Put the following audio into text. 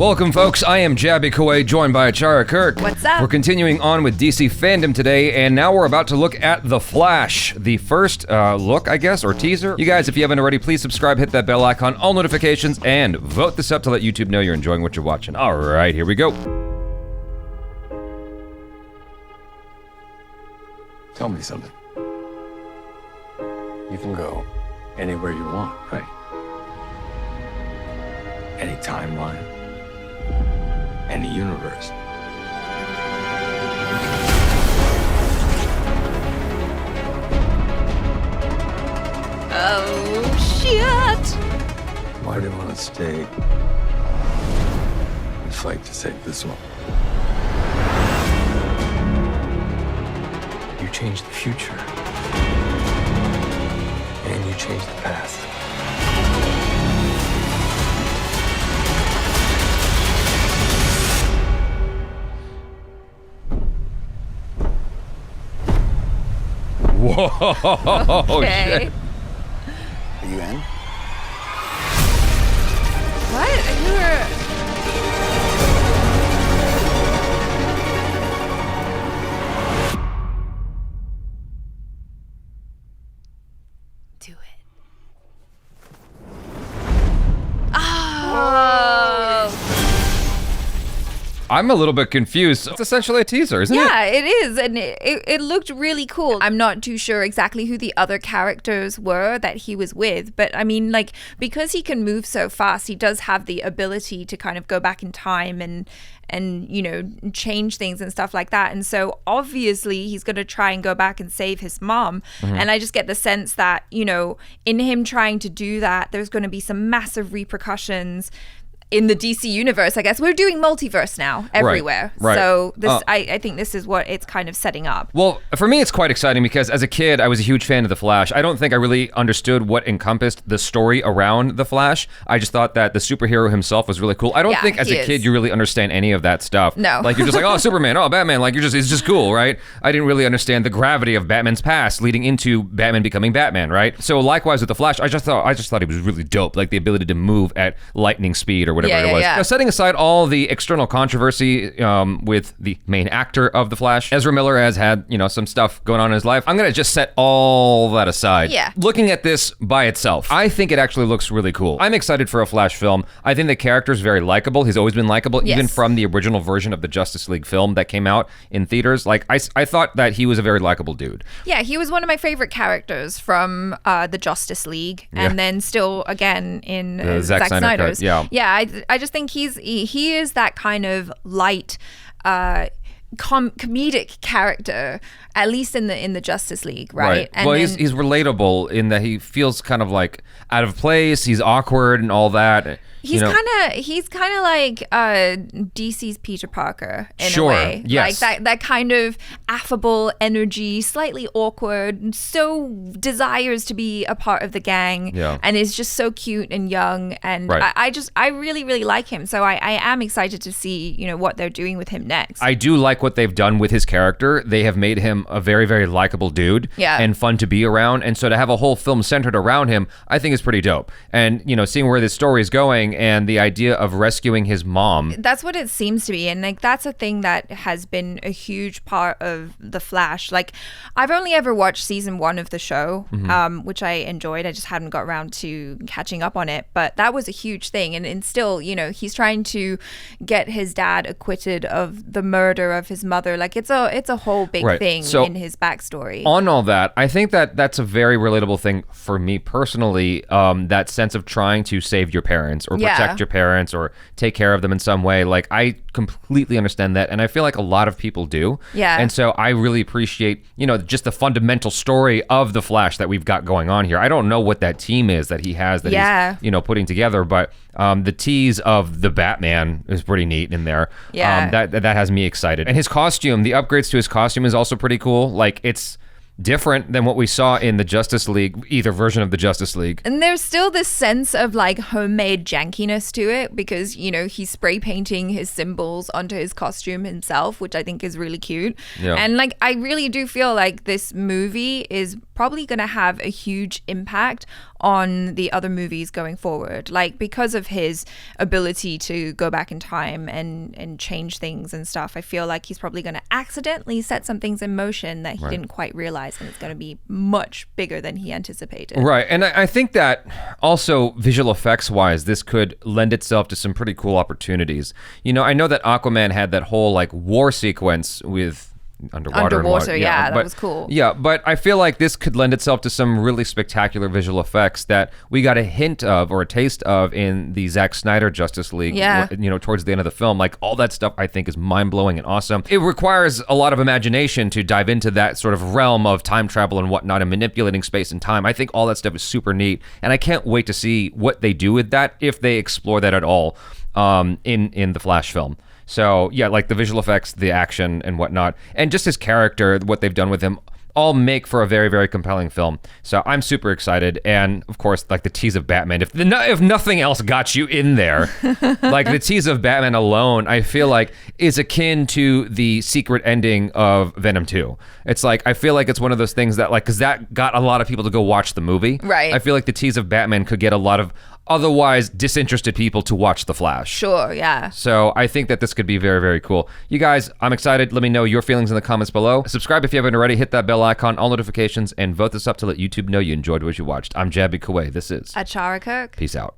Welcome, folks. I am Jaby Koay, joined by ACHARA KIRK. What's up? We're continuing on with DC Fandome today, and now we're about to look at The Flash. The first look, I guess, or teaser. You guys, if you haven't already, please subscribe, hit that bell icon, all notifications, and vote this up to let YouTube know you're enjoying what you're watching. All right, here we go. Tell me something. You can go anywhere you want, right? Any timeline, any universe. Oh, shit! Why do you want to stay and fight to save this one? You changed the future. And you changed the past. Whoa, Okay. shit. Are you in? What? You were... Do it. Oh! I'm a little bit confused. It's essentially a teaser, isn't it? Yeah, it is, and it looked really cool. I'm not too sure exactly who the other characters were that he was with, but I mean, like, because he can move so fast, he does have the ability to kind of go back in time and you know, change things and stuff like that. And so obviously he's going to try and go back and save his mom. Mm-hmm. And I just get the sense that, you know, in him trying to do that, there's going to be some massive repercussions in the DC universe. I guess we're doing multiverse now everywhere. Right. So this, I think this is what it's kind of setting up. Well, for me, it's quite exciting because as a kid, I was a huge fan of The Flash. I don't think I really understood what encompassed the story around The Flash. I just thought that the superhero himself was really cool. I don't think as a kid you really understand any of that stuff. No. Like you're just like, oh, Superman, oh, Batman. Like it's just cool, right? I didn't really understand the gravity of Batman's past leading into Batman becoming Batman, right? So likewise with The Flash, I just thought he was really dope. Like the ability to move at lightning speed or whatever it was. Yeah. Now, setting aside all the external controversy with the main actor of The Flash, Ezra Miller has had, you know, some stuff going on in his life. I'm gonna just set all that aside. Yeah. Looking at this by itself, I think it actually looks really cool. I'm excited for a Flash film. I think the character is very likable. He's always been likable, even from the original version of the Justice League film that came out in theaters. Like, I thought that he was a very likable dude. Yeah, he was one of my favorite characters from the Justice League, and then still again in Zack Snyder's. Cut, yeah. I just think he is that kind of light, comedic character, at least in the Justice League, right? And well, he's relatable in that he feels kind of like out of place. He's awkward and all that. He's kind of like DC's Peter Parker in a way. Yes. Like that kind of affable energy, slightly awkward, so desires to be a part of the gang, and is just so cute and young. And I really, really like him. So I am excited to see, you know, what they're doing with him next. I do like what they've done with his character. They have made him a very, very likable dude and fun to be around. And so to have a whole film centered around him, I think is pretty dope. And, you know, seeing where this story is going and the idea of rescuing his mom. That's what it seems to be. And like, that's a thing that has been a huge part of The Flash. Like, I've only ever watched season 1 of the show, which I enjoyed. I just hadn't got around to catching up on it. But that was a huge thing. And still, you know, he's trying to get his dad acquitted of the murder of his mother. Like, it's a whole big thing in his backstory. On all that, I think that that's a very relatable thing for me personally, that sense of trying to save your parents or protect your parents or take care of them in some way. Like, I completely understand that, and I feel like a lot of people do. Yeah. And so I really appreciate, you know, just the fundamental story of the Flash that we've got going on here. I don't know what that team is that he has that he's, you know, putting together, but the tease of the Batman is pretty neat in there. That has me excited. And his costume, the upgrades to his costume is also pretty cool. Like, it's different than what we saw in the Justice League, either version of the Justice League. And there's still this sense of like homemade jankiness to it because, you know, he's spray painting his symbols onto his costume himself, which I think is really cute. Yeah. And like, I really do feel like this movie is probably going to have a huge impact on the other movies going forward, like because of his ability to go back in time and change things and stuff. I feel like he's probably going to accidentally set some things in motion that he didn't quite realize, and it's going to be much bigger than he anticipated. Right, and I think that also visual effects wise, this could lend itself to some pretty cool opportunities. You know, I know that Aquaman had that whole like war sequence with underwater, yeah, but, that was cool. Yeah, but I feel like this could lend itself to some really spectacular visual effects that we got a hint of or a taste of in the Zack Snyder Justice League. Yeah. You know, towards the end of the film, like all that stuff I think is mind-blowing and awesome. It requires a lot of imagination to dive into that sort of realm of time travel and whatnot and manipulating space and time. I think all that stuff is super neat, and I can't wait to see what they do with that, if they explore that at all in the Flash film. So yeah, like the visual effects, the action and whatnot, and just his character, what they've done with him, all make for a very, very compelling film. So I'm super excited. And of course, like the tease of Batman, if nothing else got you in there, like the tease of Batman alone, I feel like is akin to the secret ending of Venom 2. It's like, I feel like it's one of those things that like, cause that got a lot of people to go watch the movie. Right. I feel like the tease of Batman could get a lot of otherwise disinterested people to watch The Flash. Sure, yeah. So I think that this could be very, very cool. You guys, I'm excited. Let me know your feelings in the comments below. Subscribe if you haven't already. Hit that bell icon, all notifications, and vote this up to let YouTube know you enjoyed what you watched. I'm Jaby Koay. This is ACHARA KIRK. Peace out.